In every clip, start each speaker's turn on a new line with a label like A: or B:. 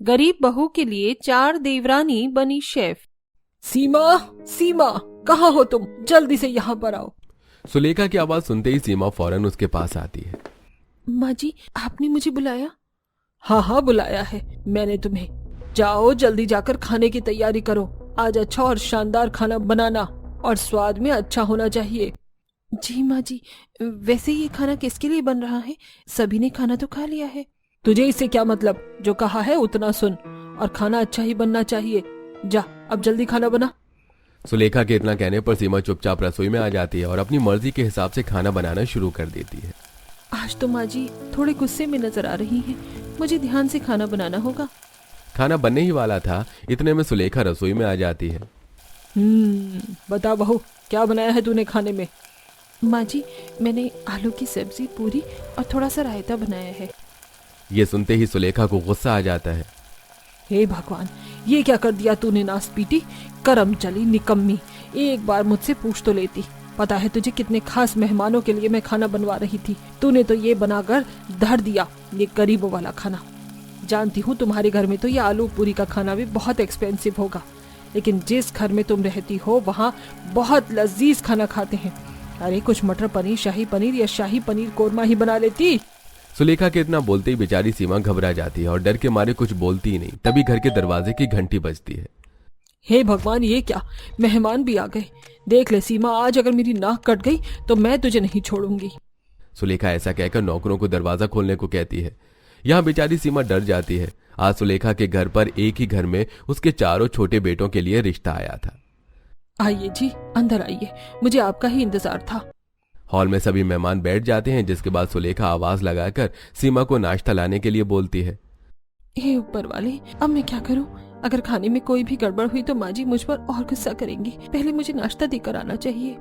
A: गरीब बहू के लिए 4 देवरानी बनी शेफ।
B: सीमा, सीमा, कहाँ हो तुम? जल्दी से यहाँ पर आओ।
C: सुलेखा की आवाज सुनते ही सीमा फौरन उसके पास आती है।
A: माँ जी, आपने मुझे बुलाया?
B: हाँ हाँ, बुलाया है मैंने तुम्हें। जाओ जल्दी जाकर खाने की तैयारी करो। आज अच्छा और शानदार खाना बनाना, और स्वाद में अच्छा होना चाहिए।
A: जी माँ जी। वैसे ये खाना किसके लिए बन रहा है? सभी ने खाना तो खा लिया है।
B: तुझे इससे क्या मतलब? जो कहा है उतना सुन, और खाना अच्छा ही बनना चाहिए। जा अब जल्दी खाना बना।
C: सुलेखा के इतना कहने पर सीमा चुपचाप रसोई में आ जाती है और अपनी मर्जी के हिसाब से खाना बनाना शुरू कर देती है।
A: आज तो माँ जी थोड़े गुस्से में नजर आ रही हैं। मुझे ध्यान से खाना बनाना होगा।
C: खाना बनने ही वाला था, इतने में सुलेखा रसोई में आ जाती है।
B: बता बहू, क्या बनाया है तूने खाने में?
A: माँ जी, मैंने आलू की सब्जी, पूरी और थोड़ा सा रायता बनाया है।
C: ये सुनते ही सुलेखा को गुस्सा आ जाता है।
B: हे भगवान, ये क्या कर दिया तूने नासपीटी, करम चली निकम्मी। एक बार मुझसे पूछ तो लेती। पता है तुझे कितने खास मेहमानों के लिए मैं खाना बनवा रही थी। तूने तो ये बनाकर धर दिया, ये गरीबों वाला खाना। जानती हूँ तुम्हारे घर में तो ये आलू पूरी का खाना भी बहुत एक्सपेंसिव होगा, लेकिन जिस घर में तुम रहती हो वहाँ बहुत लजीज खाना खाते हैं। अरे कुछ मटर पनीर, शाही पनीर या शाही पनीर कोरमा ही बना लेती।
C: सुलेखा के इतना बोलते ही बेचारी सीमा घबरा जाती है और डर के मारे कुछ बोलती ही नहीं। तभी घर के दरवाजे की घंटी बजती है।
B: हे भगवान, ये क्या, मेहमान भी आ गए। देख ले सीमा, आज अगर मेरी नाक कट गई तो मैं तुझे नहीं छोड़ूंगी।
C: सुलेखा ऐसा कहकर नौकरों को दरवाजा खोलने को कहती है। यहाँ बेचारी सीमा डर जाती है। आज सुलेखा के घर पर एक ही घर में उसके चारों छोटे बेटों के लिए रिश्ता आया था।
B: आइए जी, अंदर आइए, मुझे आपका ही इंतजार था।
C: हॉल में सभी मेहमान बैठ जाते हैं, जिसके बाद सुलेखा आवाज लगाकर सीमा को नाश्ता लाने के लिए बोलती है।
A: हे ऊपर वाले, अब मैं क्या करूं? अगर खाने में कोई भी गड़बड़ हुई तो माँ जी मुझ पर और गुस्सा करेंगी। पहले मुझे नाश्ता देकर आना चाहिए।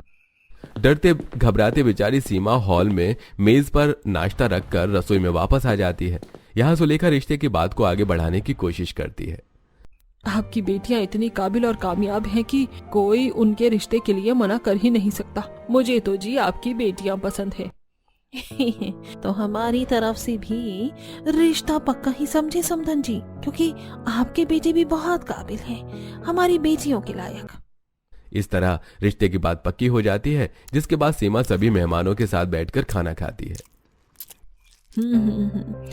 C: डरते घबराते बेचारी सीमा हॉल में मेज पर नाश्ता रखकर रसोई में वापस आ जाती है। यहाँ सुलेखा रिश्ते की बात को आगे बढ़ाने की कोशिश करती है।
B: आपकी बेटियां इतनी काबिल और कामयाब हैं कि कोई उनके रिश्ते के लिए मना कर ही नहीं सकता। मुझे तो जी आपकी बेटियां पसंद है।
A: तो हमारी तरफ से भी रिश्ता पक्का ही समझे समधन जी, क्योंकि आपके बेटे भी बहुत काबिल हैं, हमारी बेटियों के लायक।
C: इस तरह रिश्ते की बात पक्की हो जाती है, जिसके बाद सीमा सभी मेहमानों के साथ बैठकर खाना खाती है।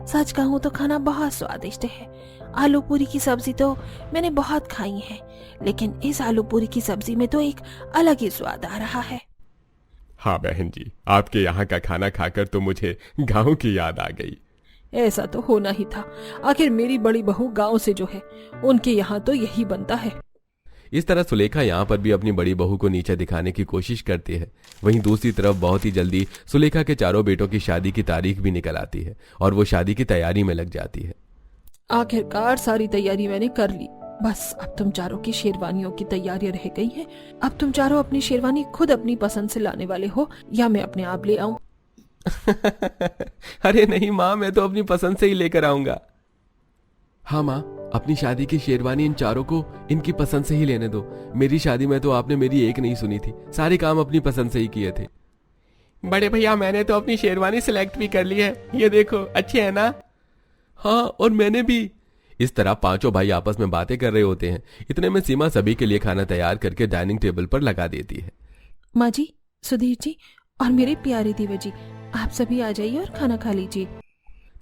A: सच कहूँ तो खाना बहुत स्वादिष्ट है। आलू पूरी की सब्जी तो मैंने बहुत खाई है, लेकिन इस आलू पूरी की सब्जी में तो एक अलग ही स्वाद आ रहा है।
C: हाँ बहन जी, आपके यहाँ का खाना खाकर तो मुझे गाँव की याद आ गई।
B: ऐसा तो होना ही था। आखिर मेरी बड़ी बहू गांव से जो है, उनके यहाँ तो यही बनता है।
C: इस तरह सुलेखा यहाँ पर भी अपनी बड़ी बहू को नीचे दिखाने की कोशिश करती है। वहीं दूसरी तरफ बहुत ही जल्दी सुलेखा के चारों बेटों की शादी की तारीख भी निकल आती है और वो शादी की तैयारी में लग जाती है।
B: आखिरकार सारी तैयारी मैंने कर ली। बस अब तुम चारों की शेरवानियों की तैयारी रह गई है। अब तुम चारों अपनी शेरवानी खुद अपनी पसंद से लाने वाले हो, या मैं अपने आप ले आऊं?
C: अरे नहीं माँ, मैं तो अपनी पसंद से ही लेकर आऊंगा। हाँ माँ, अपनी शादी की शेरवानी इन चारों को इनकी पसंद से ही लेने दो। मेरी शादी में तो आपने मेरी एक नहीं सुनी थी, सारे काम अपनी पसंद से ही किए थे। बड़े भैया, मैंने तो अपनी शेरवानी सिलेक्ट भी कर ली है, ये देखो अच्छी है ना? हाँ, और मैंने भी। इस तरह पांचों भाई आपस में बातें कर रहे होते हैं। इतने में सीमा सभी के लिए खाना तैयार करके डाइनिंग टेबल पर लगा देती है।
A: माँ जी, सुधीर जी और मेरे प्यारे देवर जी, आप सभी आ जाइए और खाना खा लीजिए।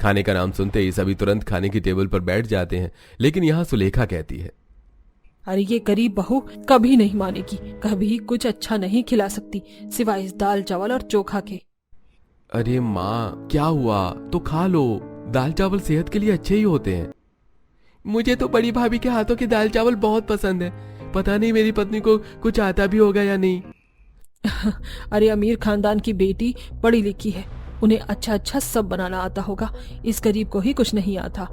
C: खाने का नाम सुनते ही सभी तुरंत खाने की टेबल पर बैठ जाते हैं, लेकिन यहाँ सुलेखा कहती है,
B: अरे ये गरीब बहू कभी नहीं मानेगी, कभी कुछ अच्छा नहीं खिला सकती सिवाय इस दाल चावल और चोखा के।
C: अरे माँ, क्या हुआ? तो खा लो, दाल चावल सेहत के लिए अच्छे ही होते हैं। मुझे तो बड़ी भाभी के हाथों की दाल चावल बहुत पसंद है। पता नहीं मेरी पत्नी को कुछ आता भी होगा या नहीं।
B: अरे अमीर खानदान की बेटी पढ़ी लिखी है, उन्हें अच्छा अच्छा सब बनाना आता होगा। इस गरीब को ही कुछ नहीं आता।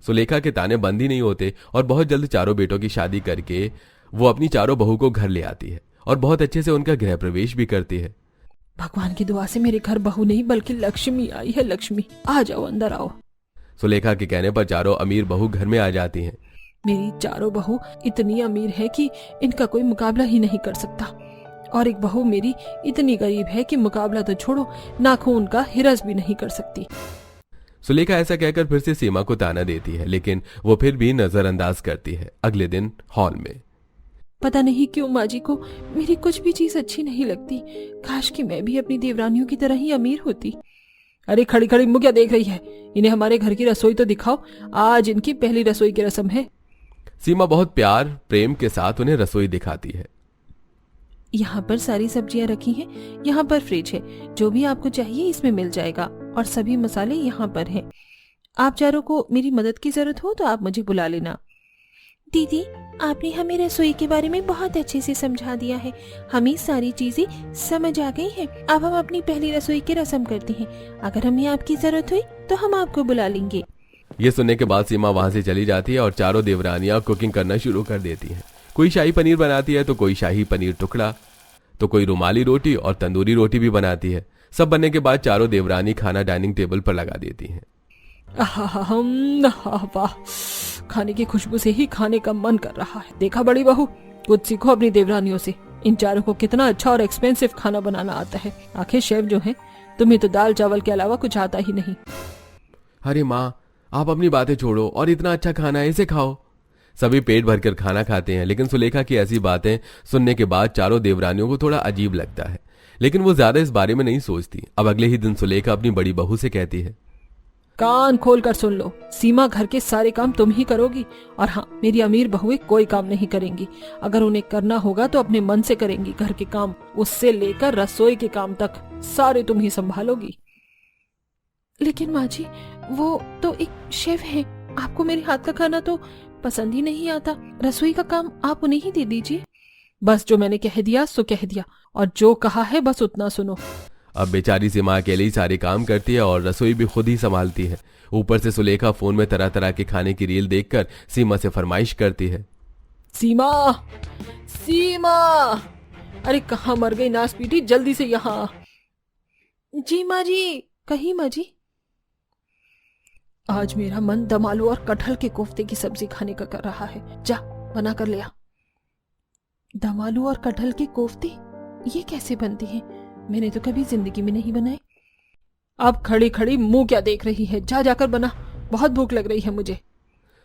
C: सुलेखा के ताने बंद ही नहीं होते और बहुत जल्द चारों बेटों की शादी करके वो अपनी चारों बहू को घर ले आती है और बहुत अच्छे से उनका गृह प्रवेश भी करती है।
B: भगवान की दुआ से मेरे घर बहू नहीं बल्कि लक्ष्मी आई है। लक्ष्मी, आ जाओ, अंदर आओ।
C: सुलेखा के कहने पर चारों अमीर बहू घर में आ जाती हैं।
B: मेरी चारों बहू इतनी अमीर है कि इनका कोई मुकाबला ही नहीं कर सकता, और एक बहू मेरी इतनी गरीब है कि मुकाबला तो छोड़ो, नाखून का हिरस भी नहीं कर सकती।
C: सुलेखा ऐसा कहकर फिर से सीमा को ताना देती है, लेकिन वो फिर भी नजरअंदाज करती है। अगले दिन हॉल में
B: पता नहीं क्यों माँ जी को मेरी कुछ भी चीज अच्छी नहीं लगती। काश कि मैं भी अपनी देवरानियों की तरह ही अमीर होती। अरे खड़ी खड़ी मुँह क्या देख रही है? इन्हें हमारे घर की रसोई तो दिखाओ। आज इनकी पहली रसोई की रस्म है।
C: सीमा बहुत प्यार प्रेम के साथ उन्हें रसोई दिखाती है।
A: यहाँ पर सारी सब्जियाँ रखी हैं, यहाँ पर फ्रिज है, जो भी आपको चाहिए इसमें मिल जाएगा और सभी मसाले यहाँ पर हैं। आप चारों को मेरी मदद की जरूरत हो तो आप मुझे बुला लेना। दीदी, आपने हमें रसोई के बारे में बहुत अच्छे से समझा दिया है, हमें सारी चीजें समझ आ गई हैं। अब हम अपनी पहली रसोई की रस्म करते हैं। अगर हमें आपकी जरूरत हुई तो हम आपको बुला लेंगे।
C: ये सुनने के बाद सीमा वहां से चली जाती है और चारों देवरानियां कुकिंग करना शुरू कर देती हैं। कोई शाही पनीर बनाती है तो कोई शाही पनीर टुकड़ा, तो कोई रुमाली रोटी और तंदूरी रोटी भी बनाती है। सब बनने के बाद चारों देवरानी खाना डाइनिंग टेबल पर लगा देती हैं।
B: वाह, खाने की खुशबू से ही खाने का मन कर रहा है। देखा बड़ी बहू, कुछ सीखो अपनी देवरानियों से। इन चारों को कितना अच्छा और एक्सपेंसिव खाना बनाना आता है। आखिर शेफ जो है, तुम्हें तो दाल चावल के अलावा कुछ आता ही नहीं।
C: अरे माँ, आप अपनी बातें छोड़ो और इतना अच्छा खाना है, इसे खाओ। सभी पेट भरकर खाना खाते हैं, लेकिन सुलेखा की ऐसी बातें सुनने के बाद चारों देवरानियों को थोड़ा अजीब लगता है, लेकिन वो ज्यादा इस बारे में नहीं सोचती। अब अगले ही दिन सुलेखा अपनी बड़ी बहू से कहती है,
B: कान खोल कर सुन लो, सीमा घर के सारे काम तुम ही करोगी। और हाँ, मेरी अमीर बहुएं कोई काम नहीं करेंगी। अगर उन्हें करना होगा तो अपने मन से करेंगी। घर के काम, उससे लेकर रसोई के काम तक सारे तुम ही संभालोगी।
A: लेकिन माँ जी, वो तो एक शेफ है, आपको मेरे हाथ का खाना तो पसंद ही नहीं आता। रसोई का काम आप उन्हें ही दे दीजिए।
B: बस जो मैंने कह दिया सो कह दिया, और जो कहा है बस उतना सुनो।
C: अब बेचारी सीमा अकेले ही सारे काम करती है और रसोई भी खुद ही संभालती है। ऊपर से सुलेखा फोन में तरह तरह के खाने की रील देखकर सीमा से फरमाइश करती है,
B: सीमा, सीमा, अरे कहाँ मर गई नास पीटी, जल्दी से यहाँ।
A: जी माँ जी। कहीं माँ जी?
B: आज मेरा मन दम आलू और कटहल के कोफ्ते की सब्जी खाने का कर रहा है। जा बना कर ले आ।
A: दम आलू और कटहल के कोफ्ते, ये कैसे बनते हैं? मैंने तो कभी जिंदगी में नहीं बनाए।
B: अब खड़ी खड़ी मुंह क्या देख रही है? जा जाकर बना, बहुत भूख लग रही है मुझे।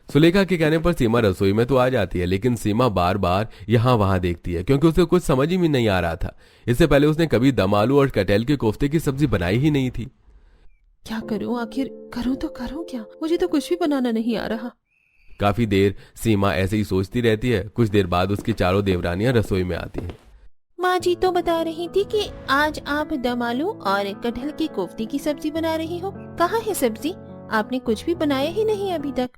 C: सुलेखा के कहने पर सीमा रसोई में तो आ जाती है, लेकिन सीमा बार बार यहाँ वहां देखती है, क्योंकि उसे कुछ समझ ही में नहीं आ रहा था। इससे पहले उसने कभी दम आलू और कटहल के कोफ्ते की सब्जी बनाई ही नहीं थी।
A: क्या करूं, आखिर करूं तो करूं क्या? मुझे तो कुछ भी बनाना नहीं आ रहा।
C: काफी देर सीमा ऐसे ही सोचती रहती है। कुछ देर बाद उसकी चारों देवरानियां रसोई में आती हैं।
A: माँ जी तो बता रही थी कि आज आप दम आलू और कटहल की कोफ्ते की सब्जी बना रही हो। कहाँ है सब्जी? आपने कुछ भी बनाया ही नहीं अभी तक।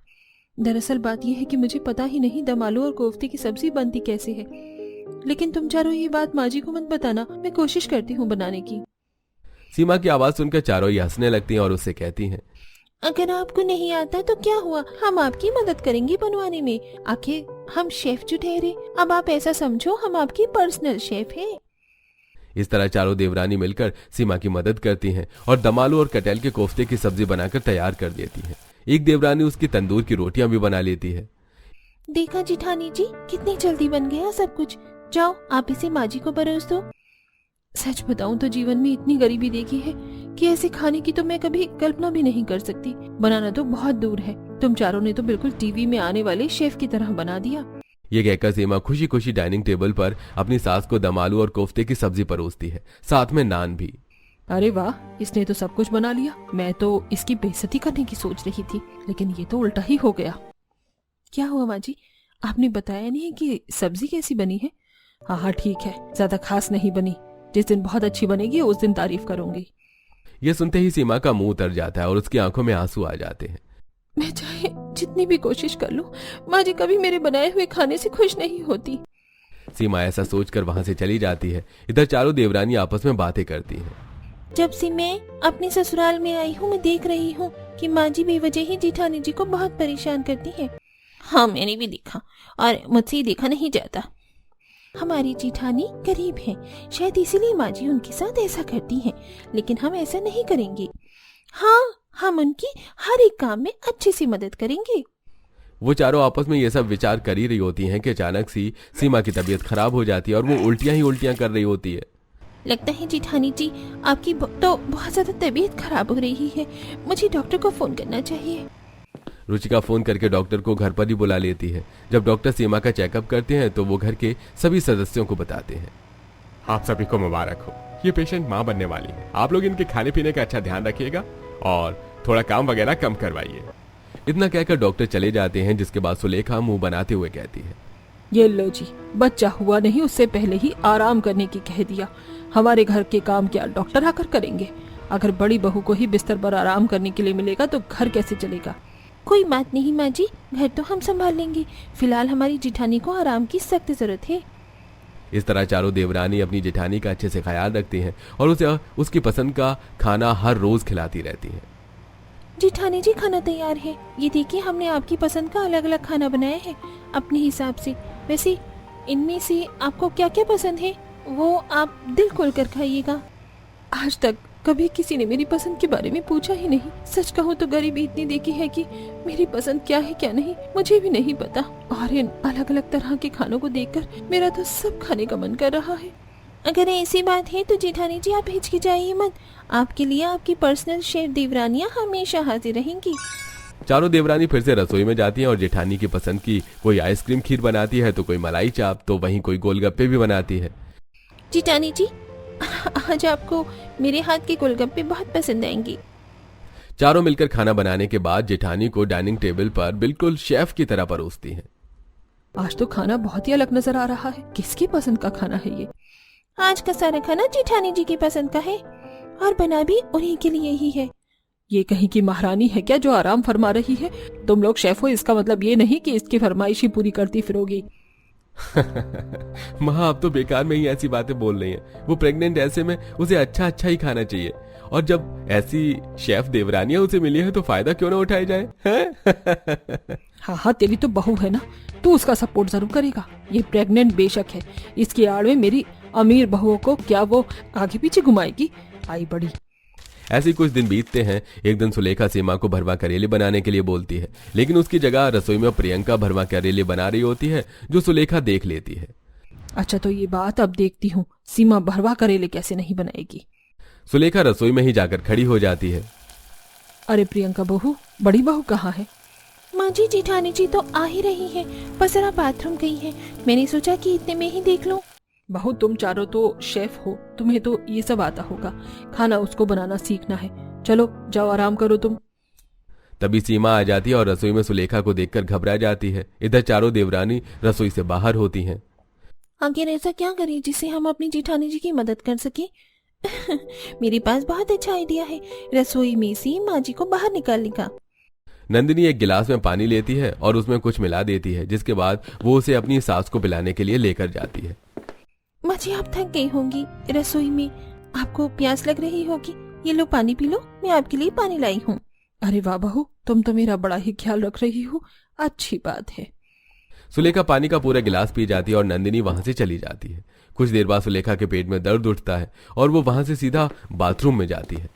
A: दरअसल बात यह है कि मुझे पता ही नहीं दम आलू और कोफ्ते की सब्जी बनती कैसे है। लेकिन तुम चारों ये बात माँ जी को मत बताना, मैं कोशिश करती हूँ बनाने की।
C: सीमा की आवाज सुनकर चारों ही हंसने लगती हैं और उससे कहती हैं,
A: अगर आपको नहीं आता तो क्या हुआ, हम आपकी मदद करेंगे बनवाने में। आखिर हम शेफ जो ठहरे। अब आप ऐसा समझो हम आपकी पर्सनल शेफ हैं।
C: इस तरह चारों देवरानी मिलकर सीमा की मदद करती हैं और दम आलू और कटहल के कोफ्ते की सब्जी बनाकर तैयार कर देती हैं। एक देवरानी उसकी तंदूर की रोटियां भी बना लेती है।
A: देखा जिठानी जी, कितनी जल्दी बन गया सब कुछ। जाओ आप इसे माँ जी को परोस दो। सच बताऊं तो जीवन में इतनी गरीबी देखी है कि ऐसे खाने की तो मैं कभी कल्पना भी नहीं कर सकती। बनाना तो बहुत दूर है। तुम चारों ने तो बिल्कुल टीवी में आने वाले शेफ की तरह बना दिया।
C: ये कहकर सीमा खुशी खुशी डाइनिंग टेबल पर अपनी सास को दम आलू और कोफ्ते की सब्जी परोसती है, साथ में नान भी।
B: अरे वाह, इसने तो सब कुछ बना लिया। मैं तो इसकी बेइज्जती करने की सोच रही थी, लेकिन ये तो उल्टा ही हो गया।
A: क्या हुआ माँ जी, आपने बताया नहीं कि सब्जी कैसी बनी है?
B: हाँ ठीक है, ज्यादा खास नहीं बनी। जिस दिन बहुत अच्छी बनेगी उस दिन तारीफ करूंगी।
C: ये सुनते ही सीमा का मुंह उतर जाता है और उसकी आंखों में आंसू आ जाते हैं।
A: मैं चाहे जितनी भी कोशिश कर लूं, माँ जी कभी मेरे बनाए हुए खाने से खुश नहीं होती।
C: सीमा ऐसा सोचकर वहां से चली जाती है। इधर चारों देवरानी आपस में बातें करती हैं।
A: जब से मैं अपने ससुराल में आई हूँ, मैं देख रही हूँ कि माँ जी बेवजह ही जेठानी जी को बहुत परेशान करती है। हाँ, मैंने भी देखा और मुझसे देखा नहीं जाता। हमारी जेठानी गरीब है, शायद इसीलिए माँ जी उनके साथ ऐसा करती हैं, लेकिन हम ऐसा नहीं करेंगे। हाँ, हम उनकी हर एक काम में अच्छे से मदद करेंगे।
C: वो चारों आपस में ये सब विचार कर ही रही होती हैं कि अचानक सी सीमा की तबीयत खराब हो जाती है और वो उल्टियां ही उल्टियां कर रही होती है।
A: लगता है जेठानी जी आपकी तो बहुत ज्यादा तबीयत खराब हो रही है, मुझे डॉक्टर को फोन करना चाहिए।
C: रुचिका फोन करके डॉक्टर को घर पर ही बुला लेती है। जब डॉक्टर सीमा का चेकअप करते हैं तो वो घर के सभी सदस्यों को बताते हैं।
D: आप सभी को मुबारक हो, ये पेशेंट माँ बनने वाली है। आप लोग इनके खाने पीने का अच्छा ध्यान रखिएगा और थोड़ा काम वगैरह कम करवाइए।
C: इतना कहकर डॉक्टर चले जाते हैं, जिसके बाद सुलेखा मुंह बनाते हुए कहती है,
B: ये लो जी, बच्चा हुआ नहीं उससे पहले ही आराम करने की कह दिया। हमारे घर के काम क्या डॉक्टर आकर करेंगे? अगर बड़ी बहू को ही बिस्तर पर आराम करने के लिए मिलेगा तो घर कैसे चलेगा?
A: कोई बात नहीं माँ जी, घर तो हम संभाल लेंगे। फिलहाल हमारी जेठानी को आराम की सख्त जरूरत है।
C: इस तरह चारों देवरानी अपनी जेठानी का अच्छे से ख्याल रखती हैं और उसे उसकी पसंद का खाना हर रोज खिलाती रहती हैं।
A: जेठानी जी खाना तैयार है, ये देखिए हमने आपकी पसंद का अलग अलग खाना बनाया है अपने हिसाब से। वैसे इनमें से आपको क्या क्या पसंद है वो आप दिल खोल कर खाइएगा।
B: आज तक कभी किसी ने मेरी पसंद के बारे में पूछा ही नहीं। सच कहूँ तो गरीबी इतनी देखी है कि मेरी पसंद क्या है क्या नहीं मुझे भी नहीं पता। और इन अलग अलग तरह के खानों को देखकर मेरा तो सब खाने का मन कर रहा है।
A: अगर ऐसी बात है तो जेठानी जी आप हिचकिचाइए मत, आपके लिए आपकी पर्सनल शेफ देवरानियाँ हमेशा हाजिर रहेंगी।
C: चारों देवरानी फिर से रसोई में जाती हैं और जेठानी की पसंद की कोई आइसक्रीम खीर बनाती है तो कोई मलाई चाप, तो वहीं कोई गोलगप्पे भी बनाती है।
A: जेठानी जी आज आपको मेरे हाथ के गोलगप्पे बहुत पसंद आएंगे।
C: चारों मिलकर खाना बनाने के बाद जेठानी को डाइनिंग टेबल पर बिल्कुल शेफ की तरह परोसती हैं।
B: आज तो खाना बहुत ही अलग नजर आ रहा है। किसकी पसंद का खाना है ये?
A: आज का सारा खाना जेठानी जी की पसंद का है और बना भी उन्हीं के लिए ही है।
B: ये कहीं की महारानी है क्या जो आराम फरमा रही है? तुम लोग शेफ हो, इसका मतलब ये नहीं कि इसकी फरमाइश ही पूरी करती फिरोगी।
C: माँ आप तो बेकार में ही ऐसी बातें बोल रही हैं। वो प्रेग्नेंट, ऐसे में उसे अच्छा ही खाना चाहिए। और जब ऐसी शेफ देवरानियां उसे मिली है तो फायदा क्यों ना उठाया जाए।
B: हाँ, तेरी तो बहू है ना, तू उसका सपोर्ट जरूर करेगा। ये प्रेग्नेंट बेशक है, इसकी आड़ में मेरी अमीर बहुओं को क्या वो आगे पीछे घुमाएगी? आई बड़ी।
C: ऐसे कुछ दिन बीतते हैं। एक दिन सुलेखा सीमा को भरवा करेले बनाने के लिए बोलती है, लेकिन उसकी जगह रसोई में प्रियंका भरवा करेले बना रही होती है, जो सुलेखा देख लेती है।
B: अच्छा तो ये बात अब देखती हूँ, सीमा भरवा करेले कैसे नहीं बनाएगी।
C: सुलेखा रसोई में ही जाकर खड़ी हो जाती है।
B: अरे प्रियंका बहू, बड़ी बहू कहाँ है?
A: माँ जी जेठानी जी तो आ ही रही है, बस जरा बाथरूम गई है। मैंने सोचा कि इतने में ही देख लूं।
B: बहू तुम चारों तो शेफ हो, तुम्हें तो ये सब आता होगा। खाना उसको बनाना सीखना है। चलो जाओ आराम करो तुम।
C: तभी सीमा आ जाती है और रसोई में सुलेखा को देखकर घबरा जाती है। इधर चारों देवरानी रसोई से बाहर होती हैं।
A: आखिर ऐसा क्या करें जिससे हम अपनी जेठानी जी की मदद कर सके? मेरे पास बहुत अच्छा आइडिया है, रसोई में से माँ जी को बाहर निकालने का।
C: नंदिनी एक गिलास में पानी लेती है और उसमें कुछ मिला देती है, जिसके बाद वो उसे अपनी सास को पिलाने के लिए लेकर जाती है।
A: माँ जी आप थक गई होंगी रसोई में, आपको प्यास लग रही होगी, ये लो पानी पी लो, मैं आपके लिए पानी लाई हूँ।
B: अरे वाह बहू, तुम तो मेरा बड़ा ही ख्याल रख रही हो, अच्छी बात है।
C: सुलेखा पानी का पूरा गिलास पी जाती है और नंदिनी वहां से चली जाती है। कुछ देर बाद सुलेखा के पेट में दर्द उठता है और वो वहां से सीधा बाथरूम में जाती है।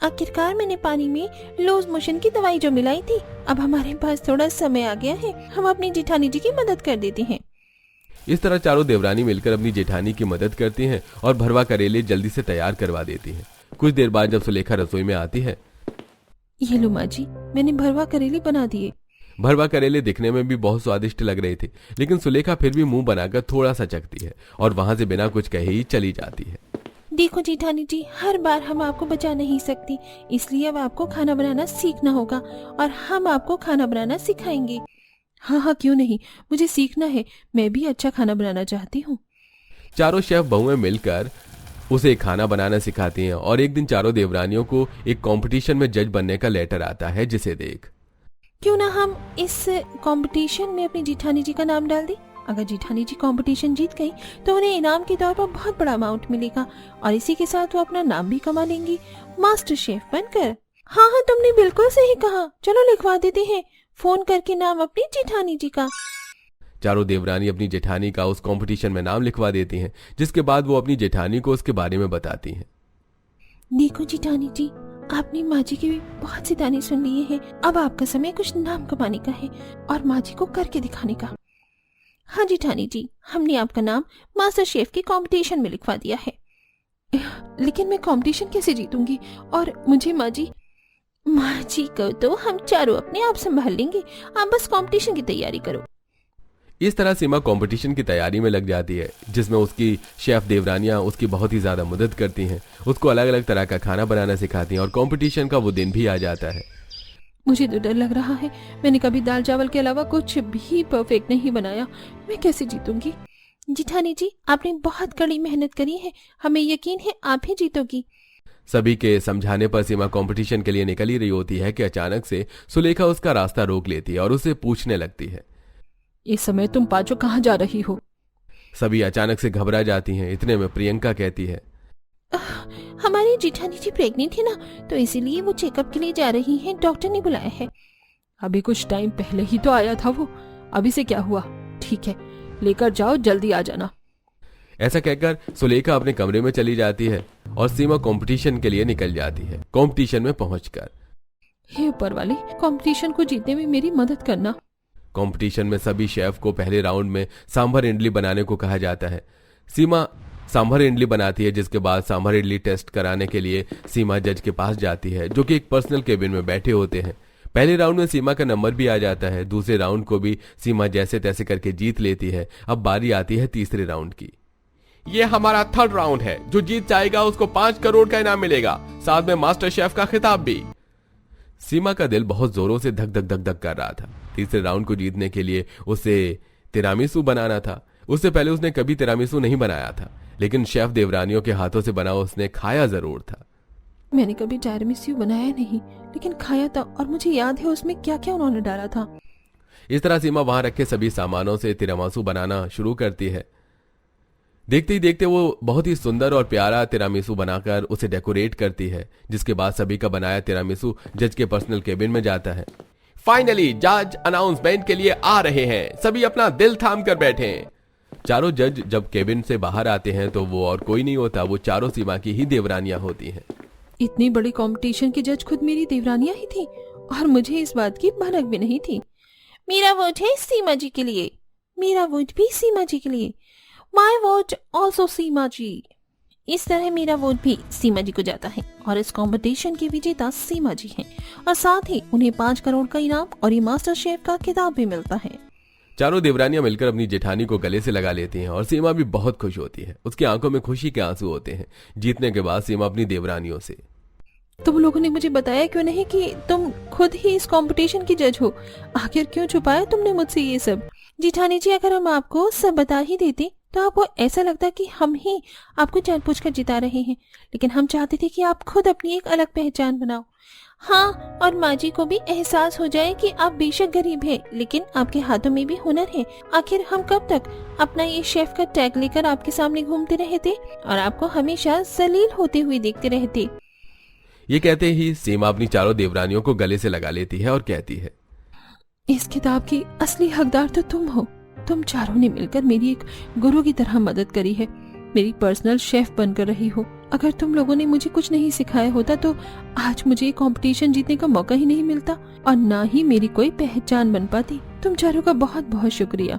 A: आखिरकार मैंने पानी में लूज मोशन की दवाई जो मिलाई थी, अब हमारे पास थोड़ा समय आ गया है, हम अपनी जेठानी जी की मदद कर देते हैं।
C: इस तरह चारों देवरानी मिलकर अपनी जेठानी की मदद करती हैं और भरवा करेले जल्दी से तैयार करवा देती हैं। कुछ देर बाद जब सुलेखा रसोई में आती है,
A: ये लो माँ जी, मैंने भरवा करेले बना दिए।
C: भरवा करेले दिखने में भी बहुत स्वादिष्ट लग रहे थे, लेकिन सुलेखा फिर भी मुंह बनाकर थोड़ा सा चखती है और वहां से बिना कुछ कहे ही चली जाती है।
A: देखो जेठानी जी, हर बार हम आपको बचा नहीं सकती, इसलिए अब आपको खाना बनाना सीखना होगा और हम आपको खाना बनाना सिखाएंगे।
B: हाँ, क्यों नहीं, मुझे सीखना है, मैं भी अच्छा खाना बनाना चाहती हूँ।
C: चारों शेफ बहुएं मिलकर उसे खाना बनाना सिखाती हैं और एक दिन चारों देवरानियों को एक कंपटीशन में जज बनने का लेटर आता है, जिसे देख
A: क्यों ना हम इस कंपटीशन में अपनी जेठानी जी का नाम डाल दें। अगर जेठानी जी कंपटीशन जीत गई तो उन्हें इनाम के तौर पर बहुत बड़ा अमाउंट मिलेगा और इसी के साथ वो अपना नाम भी कमा लेंगी, मास्टर शेफ बनकर। हाँ, तुमने बिल्कुल सही कहा, चलो लिखवा देते हैं फोन करके नाम अपनी जेठानी जी का।
C: चारों देवरानी अपनी जेठानी का उस कंपटीशन में नाम लिखवा देती हैं, जिसके बाद वो अपनी जेठानी को उसके बारे में बताती हैं।
A: देखो जेठानी जी, आपने माँ जी की बहुत सी ताने सुन लिए हैं, अब आपका समय कुछ नाम कमाने का है और माँ जी को करके दिखाने का। हाँ जेठानी जी, हमने आपका नाम मास्टर शेफ के कंपटीशन में लिखवा दिया है। लेकिन मैं कंपटीशन कैसे जीतूंगी? और मुझे माँ जी को तो हम चारों अपने आप संभाल लेंगे, आप बस कंपटीशन की तैयारी करो।
C: इस तरह सीमा कंपटीशन की तैयारी में लग जाती है, जिसमें उसकी शेफ देवरानियां उसकी बहुत ही ज्यादा मदद करती हैं, उसको अलग अलग तरह का खाना बनाना सिखाती हैं और कंपटीशन का वो दिन भी आ जाता है।
A: मुझे तो डर लग रहा है, मैंने कभी दाल चावल के अलावा कुछ भी परफेक्ट नहीं बनाया, मैं कैसे जीतूंगी? जिठानी जी, आपने बहुत कड़ी मेहनत करी है, हमें यकीन है आप ही जीतोगी।
C: सभी के समझाने पर सीमा कंपटीशन के लिए निकल ही रही होती है कि अचानक से सुलेखा उसका रास्ता रोक लेती है और उसे पूछने लगती है,
B: इस समय तुम पांचों कहाँ जा रही हो?
C: सभी अचानक से घबरा जाती हैं। इतने में प्रियंका कहती है,
A: हमारी जिठानी जी प्रेग्नेंट है ना, तो इसीलिए वो चेकअप के लिए जा रही हैं, डॉक्टर ने बुलाया है।
B: अभी कुछ टाइम पहले ही तो आया था वो, अभी से क्या हुआ? ठीक है, लेकर जाओ, जल्दी आ जाना।
C: ऐसा कहकर सुलेखा अपने कमरे में चली जाती है और सीमा कंपटीशन के लिए निकल जाती है। कंपटीशन में पहुंचकर,
A: हे ऊपर वाले, कंपटीशन को जीतने में मेरी मदद करना।
C: कंपटीशन में सभी शेफ को पहले राउंड में सांभर इडली बनाने को कहा जाता है। सीमा सांभर इडली बनाती है, जिसके बाद सांभर इडली टेस्ट कराने के लिए सीमा जज के पास जाती है, जो कि एक पर्सनल केबिन में बैठे होते हैं। पहले राउंड में सीमा का नंबर भी आ जाता है। दूसरे राउंड को भी सीमा जैसे तैसे करके जीत लेती है। अब बारी आती है तीसरे राउंड की।
D: ये हमारा थर्ड राउंड है, जो जीत जाएगा उसको 5 करोड़ का इनाम मिलेगा, साथ में मास्टर शेफ का खिताब भी।
C: सीमा का दिल बहुत जोरों से धक धक धक धक कर रहा था। तीसरे राउंड को जीतने के लिए उसे तिरामिसू बनाना था। उससे पहले उसने कभी तिरामिसू नहीं बनाया था, लेकिन शेफ देवरानियों के हाथों से बना उसने खाया जरूर था।
A: मैंने कभी टायरमिस्यू बनाया नहीं, लेकिन खाया था और मुझे याद है उसमें क्या क्या उन्होंने डाला था।
C: इस तरह सीमा वहां रखे सभी सामानों से तिरामिसू बनाना शुरू करती है। देखते ही देखते वो बहुत ही सुंदर और प्यारा तिरामिसू बनाकर उसे डेकोरेट करती है, जिसके बाद सभी का बनाया तिरामिसू जज के पर्सनल केबिन में जाता है।
D: फाइनली जज अनाउंसमेंट के लिए आ रहे हैं, सभी अपना दिल थाम कर बैठे।
C: चारों जज जब केबिन से बाहर आते हैं तो वो और कोई नहीं होता, वो चारों सीमा की ही देवरानियां होती हैं।
A: इतनी बड़ी कंपटीशन की जज खुद मेरी देवरानियां ही थी और मुझे इस बात की भनक भी नहीं थी। मेरा वोट है सीमा जी के लिए, मेरा वोट भी सीमा जी के लिए, माई वोट ऑल्सो सीमा जी। इस तरह मेरा वोट भी सीमा जी को जाता है और इस कंपटीशन के विजेता सीमा जी हैं और साथ ही उन्हें 5 करोड़ का इनाम और ये मास्टर शेफ का खिताब भी मिलता है।
C: चारों देवरानियां मिलकर अपनी जेठानी को गले से लगा लेती हैं और सीमा भी बहुत खुश होती है। उसकी आंखों में खुशी के आंसू होते हैं। जीतने के बाद सीमा अपनी देवरानियों से,
A: तुम लोगों ने मुझे बताया क्यों नहीं कि तुम खुद ही इस कंपटीशन की जज हो? आखिर क्यों छुपाया तुमने मुझसे ये सब? जिठानी जी, अगर हम आपको सब बता ही देते तो आपको ऐसा लगता कि हम ही आपको जानबूझकर जिता रहे हैं, लेकिन हम चाहते थे कि आप खुद अपनी एक अलग पहचान बनाओ। हाँ, और माँ जी को भी एहसास हो जाए कि आप बेशक गरीब हैं, लेकिन आपके हाथों में भी हुनर है। आखिर हम कब तक अपना ये शेफ का टैग लेकर आपके सामने घूमते रहते और आपको हमेशा जलील होते हुए देखते रहते।
C: ये कहते ही सीमा अपनी चारों देवरानियों को गले से लगा लेती है और कहती है,
A: इस किताब की असली हकदार तो तुम हो। तुम चारों ने मिलकर मेरी एक गुरु की तरह मदद करी है, मेरी पर्सनल शेफ बनकर रही हो। अगर तुम लोगों ने मुझे कुछ नहीं सिखाया होता तो आज मुझे कंपटीशन जीतने का मौका ही नहीं मिलता और ना ही मेरी कोई पहचान बन पाती। तुम चारों का बहुत बहुत शुक्रिया।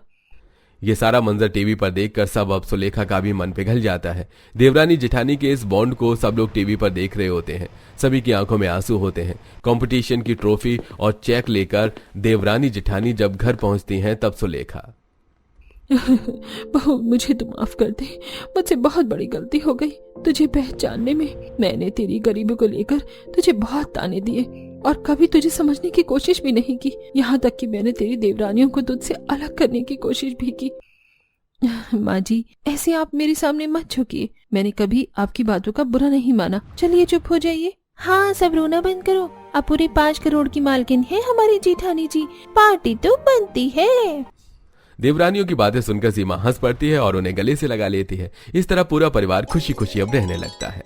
C: ये सारा मंजर टीवी पर देखकर सब अब सुलेखा का भी मन पिघल जाता है। देवरानी जेठानी के इस बॉन्ड को सब लोग टीवी पर देख रहे होते हैं। सभी की आंखों में आंसू होते हैं। कंपटीशन की ट्रॉफी और चेक लेकर देवरानी जेठानी जब घर पहुंचती हैं तब सुलेखा,
A: बहू, मुझे तो माफ कर दे, मुझसे बहुत बड़ी गलती हो गई तुझे पहचानने में। मैंने तेरी गरीबी को लेकर तुझे बहुत ताने दिए और कभी तुझे समझने की कोशिश भी नहीं की। यहाँ तक कि मैंने तेरी देवरानियों को तुझसे अलग करने की कोशिश भी की। माँ जी, ऐसे आप मेरे सामने मत झुकिए, मैंने कभी आपकी बातों का बुरा नहीं माना। चलिए चुप हो जाइए। हाँ, सब रोना बंद करो। अब पूरे 5 करोड़ की मालकिन है हमारी जेठानी जी, पार्टी तो बनती है।
C: देवरानियों की बातें सुनकर सीमा हंस पड़ती है और उन्हें गले से लगा लेती है। इस तरह पूरा परिवार खुशी खुशी अब रहने लगता है।